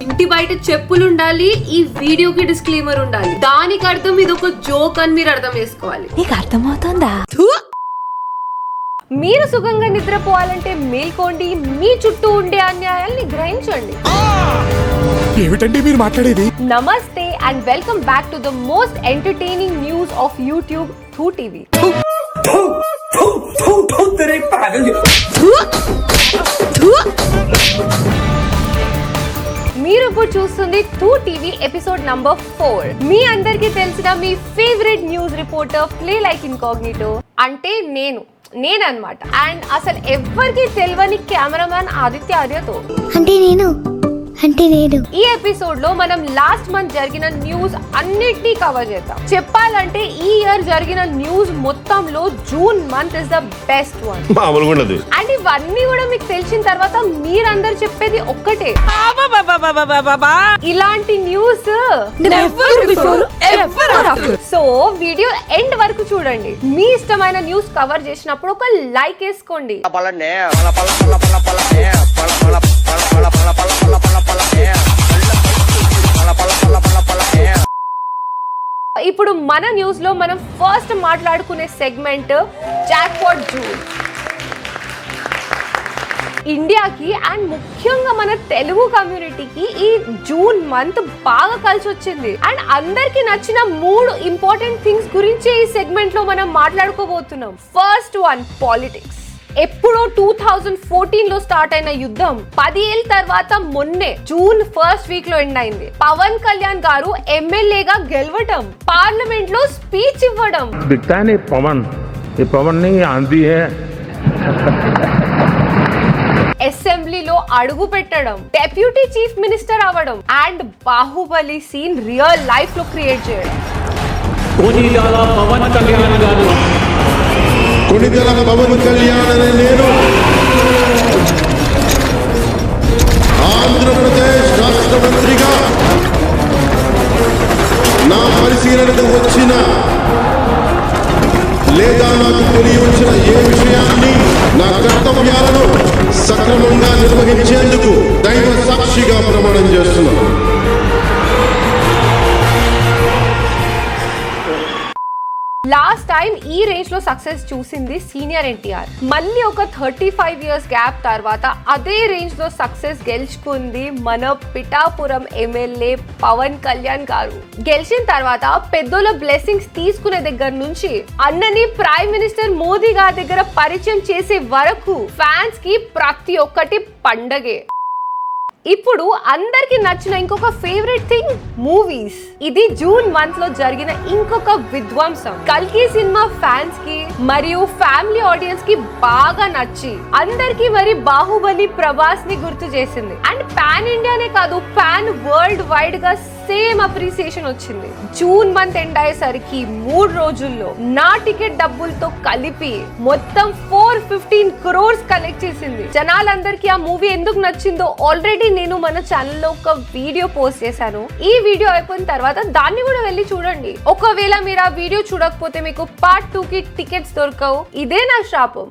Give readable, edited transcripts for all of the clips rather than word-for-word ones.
ఇంటి బయట చెప్పులు ఉండాలి, ఈ వీడియోకి డిస్క్లైమర్ ఉండాలి. దానికి అర్థం ఇది ఒక జోక్ అని మీరు అర్థం చేసుకోవాలి. నీకు అర్థమవుతుందా? మీరు సుఖంగా నిద్రపోవాలంటే మేల్కోండి, మీ చుట్టూ ఉండే అన్యాయాల్ని గ్రహించండి. ఏమిటండి మీరు మాట్లాడేది? నమస్తే and welcome back to the most entertaining news of YouTube, థూ టీవీ. మీరు ఇప్పుడు చూస్తుంది థూ టీవీ ఎపిసోడ్ నంబర్ 4. మీ అందరికి తెలిసిన మీ favourite news reporter play like incognito అంటే నేనన్నమాట. అండ్ అసలు ఎవ్వరికి తెలియని కెమెరామ్యాన్ ఆదిత్య ఆర్యతో అంటే నేను ఈ ఎపిసోడ్ లో మనం లాస్ట్ మంత్ జరిగిన న్యూస్ అన్నిటినీ కవర్ చేద్దాం. చెప్పాలంటే ఈ ఇయర్ జరిగిన న్యూస్ మొత్తంలో June month is the best one. And ఇవన్నీ కూడా మీకు తెలిసిన తర్వాత మీరందరూ చెప్పేది ఒక్కటే, ఇలాంటి న్యూస్ సో వీడియో ఎండ్ వరకు చూడండి. మీ ఇష్టమైన న్యూస్ కవర్ చేసినప్పుడు ఒక లైక్ వేసుకోండి. ఇప్పుడు మన న్యూస్ లో మనం ఫస్ట్ మాట్లాడుకునే సెగ్మెంట్ జాక్పాట్ జూన్. ఇండియాకి అండ్ ముఖ్యంగా మన తెలుగు కమ్యూనిటీకి ఈ జూన్ మంత్ బాగా కలిసి వచ్చింది. అండ్ అందరికి నచ్చిన 3 ఇంపార్టెంట్ థింగ్స్ గురించి ఈ సెగ్మెంట్ లో మనం మాట్లాడుకోబోతున్నాం. First one, politics. ఎప్పుడో 2014 లో స్టార్ట్ అయిన యుద్ధం 10 ఏళ్ళ తర్వాత మొన్నే జూన్ 1st వీక్ లో ఎండ్ అయింది. పవన్ కళ్యాణ్ గారు ఎమ్మెల్యేగా గెలవడం, పార్లమెంట్ లో స్పీచ్ ఇవ్వడం, అసెంబ్లీలో అడుగు పెట్టడం, డెప్యూటీ చీఫ్ మినిస్టర్ అవ్వడం and Baahubali scene real life లో క్రియేట్ చేయడం. కొణిదెల పవన్ కళ్యాణ్ అనే నేను ఆంధ్రప్రదేశ్ రాష్ట్ర మంత్రిగా నా పరిశీలనకు వచ్చిన లేదా నాకు తెలియవచ్చిన ఏ విషయాన్ని నా కర్తవ్యాలను సక్రమంగా నిర్వహించేందుకు దైవ సాక్షిగా ప్రమాణం చేస్తున్నాను. లాస్ట్ టైం ఈ రేంజ్ లో సక్సెస్ చూసింది సీనియర్ ఎన్టీఆర్. మళ్ళీ ఒక 35 ఇయర్స్ గ్యాప్ తర్వాత అదే రేంజ్ లో సక్సెస్ గెలుచుకుంది మన పిఠాపురం ఎమ్మెల్యే పవన్ కళ్యాణ్ గారు. గెలిచిన తర్వాత పెద్దోళ్ళ బ్లెస్సింగ్స్ తీసుకునే దగ్గర నుంచి అన్నని ప్రైమ్ మినిస్టర్ మోదీ గారి దగ్గర పరిచయం చేసే వరకు ఫ్యాన్స్ కి ప్రతి ఒక్కటి పండగే. ఇప్పుడు అందరికి నచ్చిన ఇంకొక ఫేవరెట్ థింగ్, మూవీస్. ఇది జూన్ మంత్ లో జరిగిన ఇంకొక విధ్వంసం. కల్కి సినిమా ఫ్యాన్స్ కి మరియు ఫ్యామిలీ ఆడియన్స్ కి బాగా నచ్చి అందరికి మరి బాహుబలి ప్రభాస్ ని గుర్తు చేసింది. అండ్ పాన్ ఇండియానే కాదు, పాన్ వరల్డ్ వైడ్ గా సేమ్ అప్రిసియేషన్ వచ్చింది. జూన్ మంత్ ఎండ్ అయ్యేసరికి 3 రోజుల్లో నా టికెట్ డబ్బులతో కలిపి మొత్తం 415 crores కలెక్ట్ చేసింది. జనాలందరికీ ఆ మూవీ ఎందుకు నచ్చిందో ఆల్రెడీ నేను మన ఛానల్లో ఒక వీడియో పోస్ట్ చేశాను. ఈ వీడియో అయిపోయిన తర్వాత దాన్ని కూడా వెళ్ళి చూడండి. ఒకవేళ మీరు ఆ వీడియో చూడకపోతే మీకు పార్ట్ 2 కి టికెట్స్ దొరకవు. ఇదే నా శాపం.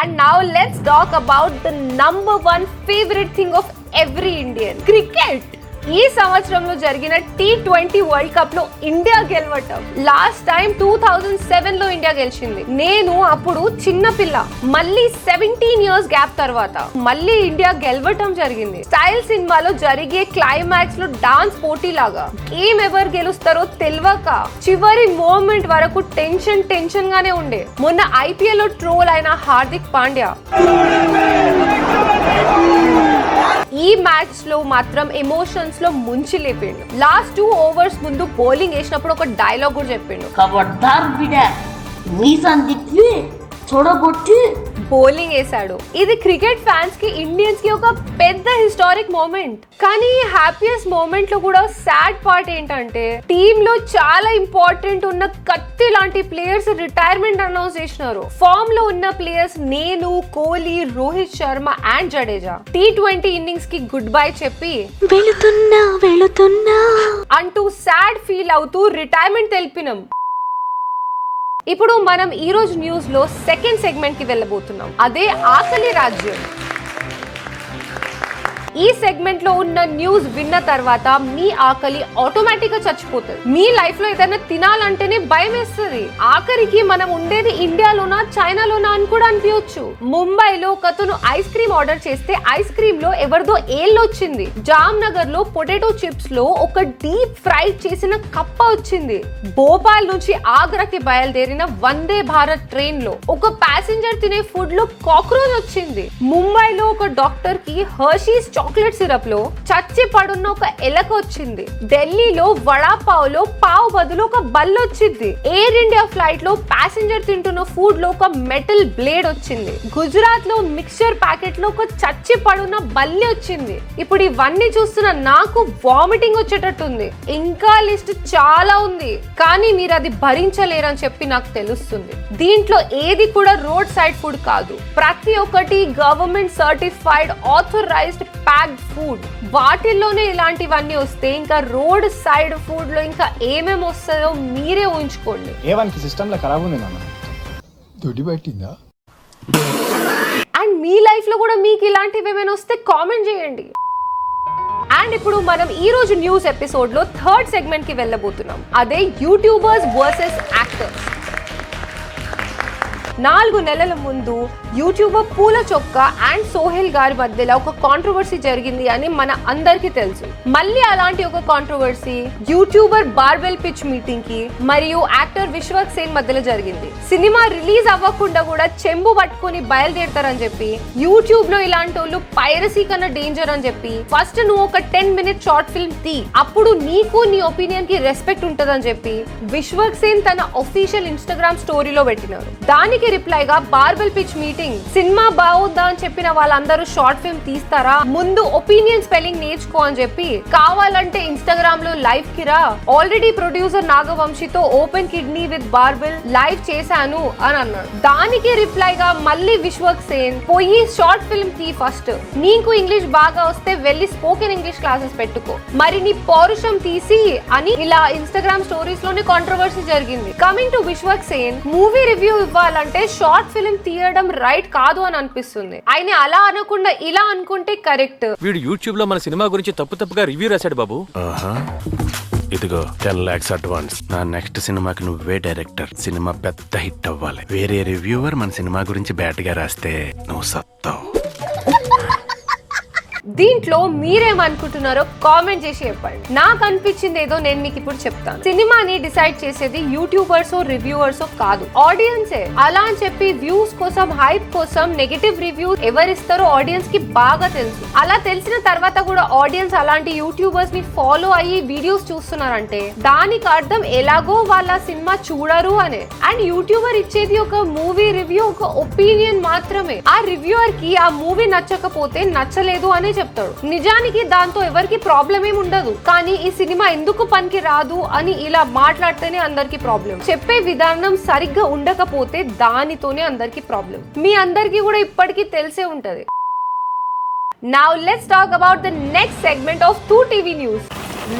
And now let's talk about the number 1 favourite thing of every Indian, cricket. ఈ సంవత్సరంలో జరిగిన T20 వరల్డ్ కప్ లో ఇండియా గెలవటం. లాస్ట్ టైం 2007 లో ఇండియా గెలిచింది. నేను అప్పుడు చిన్న పిల్ల. మళ్ళీ 17 ఇయర్స్ గ్యాప్ తర్వాత మళ్ళీ ఇండియా గెలవటం జరిగింది. స్టైల్ సినిమాలో జరిగే క్లైమాక్స్ లో డాన్స్ పోటీ లాగా గేమ్ ఎవరు గెలుస్తారో తెలియక చివరి మూమెంట్ వరకు టెన్షన్ గానే ఉండే. మొన్న IPL లో ట్రోల్ అయిన హార్దిక్ పాండ్యా ఈ మ్యాచ్ లో మాత్రం ఎమోషన్స్ లో ముంచి లేపిండు. లాస్ట్ 2 ఓవర్స్ ముందు బౌలింగ్ వేసినప్పుడు ఒక డైలాగ్ కూడా చెప్పిండు, బౌలింగ్ వేసాడు. ఇది క్రికెట్ ఫ్యాన్స్ కి, ఇండియన్స్ కి ఒక పెద్ద హిస్టారిక్ మూమెంట్. కానీ హ్యాపీయెస్ట్ మూమెంట్ లో కూడా సాడ్ పార్ట్ ఏంటంటే టీమ్ లో చాలా ఇంపార్టెంట్ ఉన్న కత్తి లాంటి ప్లేయర్స్ రిటైర్మెంట్ అనౌన్స్ చేసినారు. ఫామ్ లో ఉన్న ప్లేయర్స్ నేను, Kohli, Rohit Sharma and Jadeja T20 innings కి గుడ్ బై చెప్పి వెళుతున్నా అంటూ సాడ్ ఫీల్ అవుతూ రిటైర్మెంట్ తెలిపినాం. ఇప్పుడు మనం ఈ రోజు న్యూస్ లో సెకండ్ సెగ్మెంట్ కి వెళ్ళబోతున్నాం. అదే ఆకలి రాజ్యం. ఈ సెగ్మెంట్ లో ఉన్న న్యూస్ విన్న తర్వాత మీ ఆకలి ఆటోమేటిక్ గా చచ్చిపోతుంది. మీ లైఫ్ లో ఏదైనా తినాలంటేనే భయం వేస్తుంది. ఆఖరికి మనం ఉండేది ఇండియాలోనా చైనాలోనా అని కూడా అనిపించచ్చు. ముంబైలో ఒకతను ఐస్ క్రీమ్ ఆర్డర్ చేస్తే ఐస్ క్రీమ్ లో ఎవరిదో ఏళ్ళు వచ్చింది. జామ్నగర్ లో పొటాటో చిప్స్ లో ఒక డీప్ ఫ్రైడ్ చేసిన కప్ప వచ్చింది. భోపాల్ నుంచి ఆగ్రాకి బయలుదేరిన వందే భారత్ ట్రైన్ లో ఒక ప్యాసింజర్ తినే ఫుడ్ లో కాక్రోచ్ వచ్చింది. ముంబైలో ఒక డాక్టర్ కి హర్షీస్ చాక్లెట్ సిరప్ లో చచ్చి పడున్న ఒక ఎలక వచ్చింది. ఢిల్లీలో వడాపావ్ లో పావ్ బదులు ఒక బల్ వచ్చింది. ఎయిర్ ఇండియా ఫ్లైట్ లో ప్యాసింజర్ తింటున్న ఫుడ్ లో ఒక మెటల్ బ్లేడ్ వచ్చింది. గుజరాత్ లో మిక్చర్ ప్యాకెట్ లో ఒక చచ్చి పడున్న బల్లి వచ్చింది. ఇప్పుడు ఇవన్నీ చూస్తున్న నాకు వామిటింగ్ వచ్చేటట్టుంది. ఇంకా లిస్ట్ చాలా ఉంది, కానీ మీరు అది భరించలేరని చెప్పి నాకు తెలుస్తుంది. దీంట్లో ఏది కూడా రోడ్ సైడ్ ఫుడ్ కాదు. ప్రతి ఒక్కటి government certified authorized packed food. వాటిల్లోనే ఇలాంటివన్నీ వస్తే ఇంకా రోడ్ సైడ్ ఫుడ్ లో ఇంకా ఏమేమి వస్తుందో మీరే ఊహించుకోండి. ఏవానికి సిస్టమ్ లో ఖరాబ్ ఉంది నాన్న. దొడ్డి పట్టిందా? అండ్ మీ లైఫ్ లో కూడా మీకు ఇలాంటివి ఏమైనా వస్తే కామెంట్ చేయండి. అండ్ ఇప్పుడు మనం ఈ రోజు న్యూస్ ఎపిసోడ్ లో థర్డ్ సెగ్మెంట్ కి వెళ్ళబోతున్నాం. అదే యూట్యూబర్స్ వర్సెస్ యాక్టర్స్. 4 నెలల ముందు యూట్యూబర్ పూల చొక్కా అండ్ సోహెల్ గారి మధ్యలో ఒక కాంట్రవర్సీ జరిగింది అని మన అందరికీ తెలుసు. మళ్ళీ అలాంటి ఒక controversy YouTuber barbell pitch meeting కి మరియు యాక్టర్ విశ్వక్ సేన్ మధ్యలో జరిగింది. సినిమా రిలీజ్ అవ్వకుండా కూడా చెంబు పట్టుకొని బయలుదేరతారని చెప్పి, యూట్యూబ్ లో ఇలాంటి వాళ్ళు పైరసీ కన్నా డేంజర్ అని చెప్పి, ఫస్ట్ నువ్వు ఒక 10 minute షార్ట్ ఫిల్మ్ తీ, అప్పుడు నీకు నీ ఒపీనియన్ కి రెస్పెక్ట్ ఉంటదని చెప్పి విశ్వక్ సేన్ తన ఒఫీషియల్ ఇన్స్టాగ్రామ్ స్టోరీలో పెట్టినారు. దానికి రిప్లైగా బార్బెల్ పిచ్ మీటింగ్ సినిమా బాగుందా అని చెప్పిన వాళ్ళందరూ షార్ట్ ఫిల్మ్ తీస్తారా, ముందు ఒపీనియన్ స్పెల్లింగ్ నేర్చుకో అని చెప్పి, కావాలంటే ఇన్స్టాగ్రామ్ లో లైవ్ కి రా, ఆల్రెడీ ప్రొడ్యూసర్ నాగవంశీతో open kidney with barbell live చేశాను అని అన్నాడు. దానికి రిప్లైగా మళ్ళీ విశ్వక్ సేన్ పోయి షార్ట్ ఫిల్మ్ తీ, ఫస్ట్ నీకు ఇంగ్లీష్ బాగా వస్తే వెళ్ళి స్పోకెన్ ఇంగ్లీష్ క్లాసెస్ పెట్టుకో, మరి నీ పౌరుషం తీసి అని ఇలా ఇన్స్టాగ్రామ్ స్టోరీస్ లోనే కాంట్రవర్సీ జరిగింది. Coming to Vishwak Sen, movie review ఇవ్వాలంటే షార్ట్ ఫిల్మ్ తీయడం రైట్ కాదు అని అనిపిస్తుంది. ఆయన అలా అనకుండా ఇలా అనుకుంటే కరెక్ట్. వీడు యూట్యూబ్ లో మన సినిమా గురించి తప్పుగా రివ్యూ రాశాడు బాబు. ఇదిగో 10 lakhs అడ్వాన్స్. నా నెక్స్ట్ సినిమాకి నువ్వే డైరెక్టర్. సినిమా పెద్ద హిట్ అవ్వాలి. వేరే రివ్యూవర్ మన సినిమా గురించి బ్యాడ్ గా రాస్తే నువ్వు సత్తావు. దీంట్లో మీరేమనుకుంటున్నారో కామెంట్ చేసి చెప్పండి. నాకు అనిపించింది ఏదో నేను మీకు ఇప్పుడు చెప్తాను. సినిమాని డిసైడ్ చేసేది యూట్యూబర్స్ రివ్యూవర్స్ కాదు, ఆడియన్సే. అలా అని చెప్పి వ్యూస్ కోసం హైప్ కోసం నెగటివ్ రివ్యూ ఎవరిస్తారో ఆడియన్స్ కి బాగా తెలుసు. అలా తెలిసిన తర్వాత కూడా ఆడియన్స్ అలాంటి యూట్యూబర్స్ ని ఫాలో అయ్యి వీడియోస్ చూస్తున్నారంటే దానికి అర్థం ఎలాగో వాళ్ళ సినిమా చూడరు అనే. అండ్ యూట్యూబర్ ఇచ్చేది ఒక మూవీ రివ్యూ, ఒక ఒపీనియన్ మాత్రమే. ఆ రివ్యూవర్ కి ఆ మూవీ నచ్చకపోతే నచ్చలేదు అనే చెప్తాడు. నిజానికి దాంతో ఎవరికి ప్రాబ్లం ఏమి ఉండదు, కానీ ఈ సినిమా ఎందుకు పనికి రాదు అని ఇలా మాట్లాడితేనే అందరికి ప్రాబ్లం. చెప్పే విధానం సరిగ్గా ఉండకపోతే దానితోనే అందరికి ప్రాబ్లం. మీ అందరికి కూడా ఇప్పటికీ తెలిసే ఉంటది. Now let's talk about the next segment of 2TV News.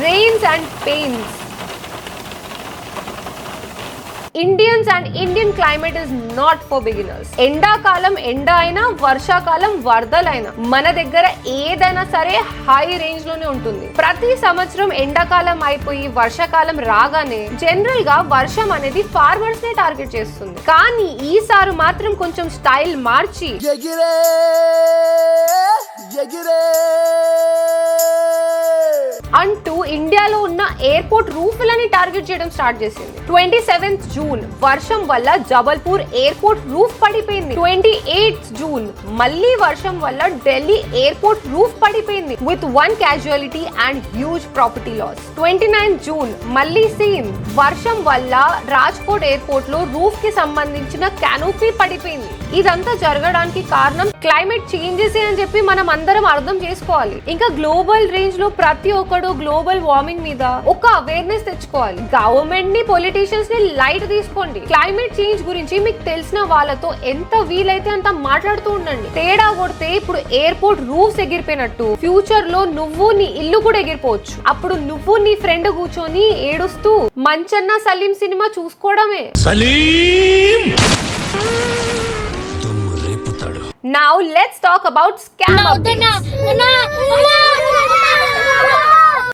Rains and pains. Indians and Indian climate is not for beginners. ఎండాకాలం ఎండ అయినా, వర్షాకాలం వరదలైనా మన దగ్గర ఏదైనా సరే హై రేంజ్ లోనే ఉంటుంది. ప్రతి సంవత్సరం ఎండాకాలం అయిపోయి వర్షాకాలం రాగానే జనరల్ గా వర్షం అనేది ఫార్మర్స్ నే టార్గెట్ చేస్తుంది. కానీ ఈసారి మాత్రం కొంచెం స్టైల్ మార్చి అంటూ ఇండియాలో ఉన్న ఎయిర్పోర్ట్ రూఫ్లని టార్గెట్ చేయడం స్టార్ట్ చేసింది. 27th June వర్షం వల్ల జబల్పూర్ ఎయిర్పోర్ట్ రూఫ్ పడిపోయింది. 28th June మళ్ళీ వర్షం వల్ల ఢిల్లీ ఎయిర్పోర్ట్ రూఫ్ పడిపోయింది with 1 casualty and huge property loss. 29th June మళ్ళీ సేమ్ వర్షం వల్ల రాజ్కోట్ ఎయిర్పోర్ట్ లో రూఫ్ కి సంబంధించిన క్యానోపీ పడిపోయింది. ఇదంతా జరగడానికి కారణం క్లైమేట్ చేంజెస్ అని చెప్పి మనం అందరం అర్థం చేసుకోవాలి. ఇంకా గ్లోబల్ రేంజ్ లో ప్రతి ఒక్కడు గ్లోబల్ వార్మింగ్ మీద ఒక అవేర్నెస్ తెచ్చుకోవాలి. గవర్నమెంట్ ని, పొలిటీషియన్స్ ని లైట్ తీసుకోండి. క్లైమేట్ చేంజ్ గురించి మీకు తెలిసిన వాళ్ళతో ఎంత వీలైతే అంత మాట్లాడుతూ ఉండండి. తేడా కొడితే ఇప్పుడు ఎయిర్పోర్ట్ రూఫ్స్ ఎగిరిపోయినట్టు ఫ్యూచర్ లో నువ్వు నీ ఇల్లు కూడా ఎగిరిపోవచ్చు. అప్పుడు నువ్వు నీ ఫ్రెండ్ కూర్చొని ఏడుస్తూ మంచన్న సలీం సినిమా చూసుకోవడమే. Now let's talk about scam updates.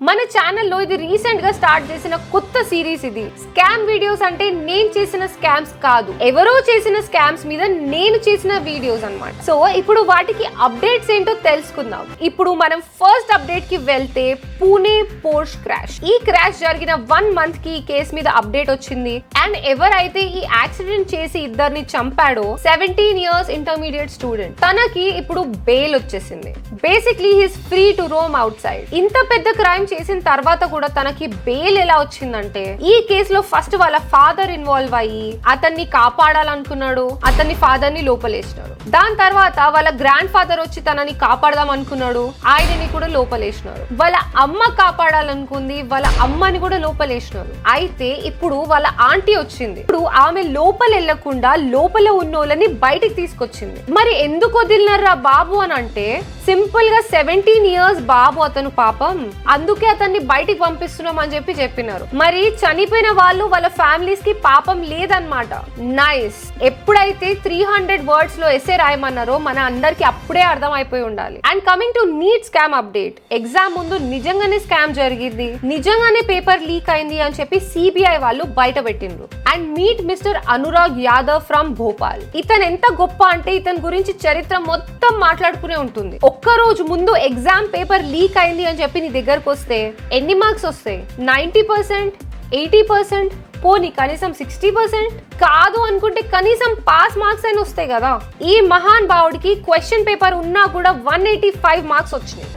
మన ఛానల్లో ఇది రీసెంట్ గా స్టార్ట్ చేసిన కొత్త సిరీస్. ఇది స్కామ్ వీడియోస్ అంటే నేను చేసిన స్కామ్స్ కాదు, ఎవరో చేసిన స్కామ్స్ మీద నేను చేసిన వీడియోస్ అన్నమాట. సో ఇప్పుడు వాటికి అప్డేట్స్ ఏంటో తెలుసుకుందాం. ఇప్పుడు మనం ఫస్ట్ అప్డేట్ కి వెళ్తే పూణే పోర్ష్ క్రాష్. ఈ క్రాష్ జరిగిన 1 month కి ఈ కేసు మీద అప్డేట్ వచ్చింది. అండ్ ఎవరైతే ఈ యాక్సిడెంట్ చేసి ఇద్దరిని చంపాడో 17 years ఇంటర్మీడియట్ స్టూడెంట్, తనకి ఇప్పుడు బెయిల్ వచ్చేసింది. Basically he's free to Rome out side. ఇంత పెద్ద క్రైమ్ చేసిన తర్వాత కూడా తనకి బెయిల్ ఎలా వచ్చిందంటే, ఈ కేసులో ఫస్ట్ వాళ్ళ ఫాదర్ ఇన్వాల్వ్ అయ్యి అతన్ని కాపాడాలనుకున్నాడు, అతన్ని ఫాదర్ ని లోపలేసినాడు. దాని తర్వాత వాళ్ళ గ్రాండ్ ఫాదర్ వచ్చి తనని కాపాడదాం అనుకున్నాడు, ఆయనని కూడా లోపలేసినారు. వాళ్ళ అమ్మ కాపాడాలనుకుంది, వాళ్ళ అమ్మని కూడా లోపలేసినారు. అయితే ఇప్పుడు వాళ్ళ ఆంటీ వచ్చింది. ఇప్పుడు ఆమె లోపల వెళ్లకుండా లోపల ఉన్నోళ్ళని బయటికి తీసుకొచ్చింది. మరి ఎందుకు వదిలినారా బాబు అని అంటే, సింపుల్ గా 17 years బాబు అతను పాపం, అందుకే అతన్ని బయటికి పంపిస్తున్నాం అని చెప్పినారు. మరి చనిపోయిన వాళ్ళు వాళ్ళ ఫ్యామిలీస్ కి పాపం లేదన్నమాట. నైస్. ఎప్పుడైతే 300 words లో ఎస్ఏ రాయమన్నారో మన అందరికి అప్పుడే అర్థం అయిపోయి ఉండాలి. And coming to neat scam update. Exam ముందు నిజంగానే స్కామ్ జరిగింది, నిజంగానే పేపర్ లీక్ అయింది అని చెప్పి సిబిఐ వాళ్ళు బయట పెట్టిండ్రు. And meet mister Anurag Yadav from Bhopal. ఇతను ఎంత గొప్ప అంటే ఇతని గురించి చరిత్ర మొత్తం మాట్లాడుకునే ఉంటుంది. ఒక్క రోజు ముందు ఎగ్జామ్ పేపర్ లీక్ అయింది అని చెప్పి నీ దగ్గరకు వస్తే ఎన్ని మార్క్స్ వస్తాయి? 90%, 80%, పోనీ కనీసం 60%? కాదు అనుకుంటే కనీసం పాస్ మార్క్స్ అయినా వస్తాయి కదా. ఈ మహాన్ భావుడికి క్వశ్చన్ పేపర్ ఉన్నా కూడా 185 మార్క్స్ వచ్చినాయి.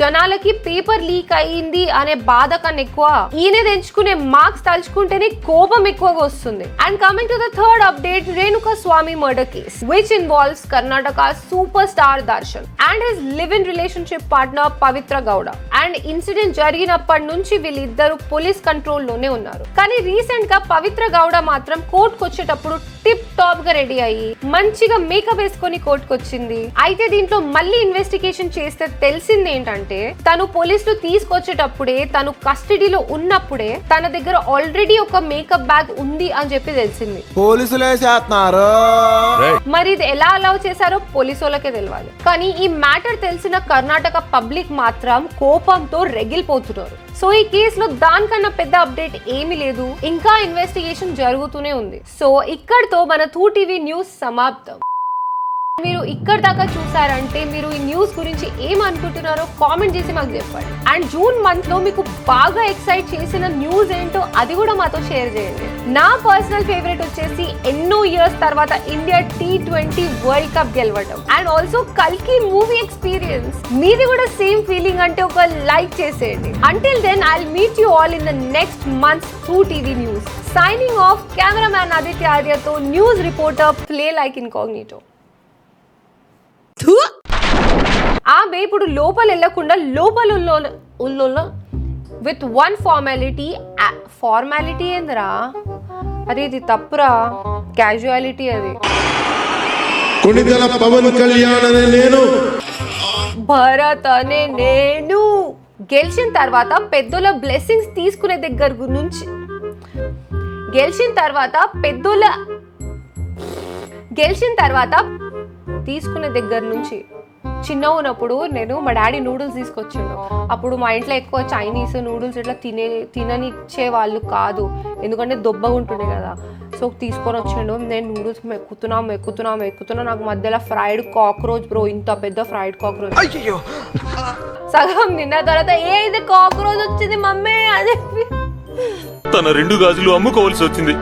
జనాలకి పేపర్ లీక్ అయ్యింది అనే బాధ కన్నా ఎక్కువ ఈయన తెంచుకునే మార్క్స్ తలుచుకుంటేనే కోపం ఎక్కువగా వస్తుంది. And coming to the third update, Renuka Swamy murder case which involves Karnataka super star Darshan and his live in relationship partner Pavithra Gowda. And incident జరిగినప్పటి నుంచి వీళ్ళిద్దరు పోలీస్ కంట్రోల్ లోనే ఉన్నారు. కానీ రీసెంట్ గా పవిత్ర గౌడ మాత్రం కోర్టుకు వచ్చేటప్పుడు టిప్ టాప్ గా రెడీ అయ్యి మంచిగా మేకప్ వేసుకొని కోర్టుకు వచ్చింది. అయితే దీంట్లో మళ్ళీ ఇన్వెస్టిగేషన్ చేస్తే తెలిసింది ఏంటంటే, తను పోలీసులు తీసుకొచ్చేటప్పుడే, తను కస్టడీలో ఉన్నప్పుడే తన దగ్గర ఆల్రెడీ ఒక మేకప్ బ్యాగ్ ఉంది అని చెప్పి తెలిసింది. పోలీసులే చేస్తున్నారు. మరి ఇది ఎలా అలౌ చేశారో పోలీసు వాళ్ళకే తెలియాలి. కానీ ఈ మ్యాటర్ తెలిసిన కర్ణాటక పబ్లిక్ మాత్రం కోపంతో రెగిలిపోతున్నారు. సో ఈ కేసులో దానికన్నా పెద్ద అప్డేట్ ఏమీ లేదు, ఇంకా ఇన్వెస్టిగేషన్ జరుగుతూనే ఉంది. సో ఇక్కడతో మన 2TV న్యూస్ సమాప్తం. మీరు ఇక్కడ దాకా చూసారంటే మీరు ఈ న్యూస్ గురించి ఏమనుకుంటున్నారో కామెంట్ చేసి మాకు చెప్పండి. అండ్ జూన్ మంత్ లో మీకు బాగా ఎక్సైట్ చేసిన న్యూస్ ఏంటో అది కూడా మాతో షేర్ చేయండి. నా పర్సనల్ ఫేవరెట్ వచ్చేసి ఎన్నో ఇయర్స్ తర్వాత ఇండియా T20 వరల్డ్ కప్ గెలవడం అండ్ ఆల్సో కల్కి మూవీ ఎక్స్పీరియన్స్. మీది కూడా సేమ్ ఫీలింగ్ అంటే ఒక లైక్ చేసేయండి. Until then I will meet you all in the next months 2TV news. Signing off, cameraman Aditya ఆర్యతో news reporter play like incognito. ఆమె ఇప్పుడు లోపల వెళ్ళకుండా లోపల విత్ వన్ ఫార్మాలిటీ ఏందిరా? అరే ఇది తప్పురా, క్యాజువాలిటీ అది. కొణిదెల పవన్ కళ్యాణ్ అనే నేను, భరత్ అనే నేను గెలిచిన తర్వాత పెద్దోళ్ళ బ్లెస్సింగ్స్ తీసుకునే దగ్గర నుంచి తీసుకునే దగ్గర నుంచి చిన్న ఉన్నప్పుడు నేను మా డాడీ నూడిల్స్ తీసుకొచ్చాను. అప్పుడు మా ఇంట్లో ఎక్కువ చైనీస్ నూడిల్స్ ఇట్లా తిననిచ్చే వాళ్ళు కాదు, ఎందుకంటే దొబ్బగా ఉంటుండే కదా. సో తీసుకొని వచ్చాడు. నేను నూడిల్స్ ఎక్కుతున్నా నాకు మధ్యలో ఫ్రైడ్ కాక్రోచ్ బ్రో, ఇంత పెద్ద ఫ్రైడ్ కాక్రోచ్. సగం తిన్న తర్వాత ఇది కాక్రోచ్ వచ్చింది మమ్మీ అదే. తన 2 గాజులు అమ్ముకోవాల్సి వచ్చింది.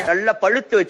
நல்ல பழுத்து வச்சு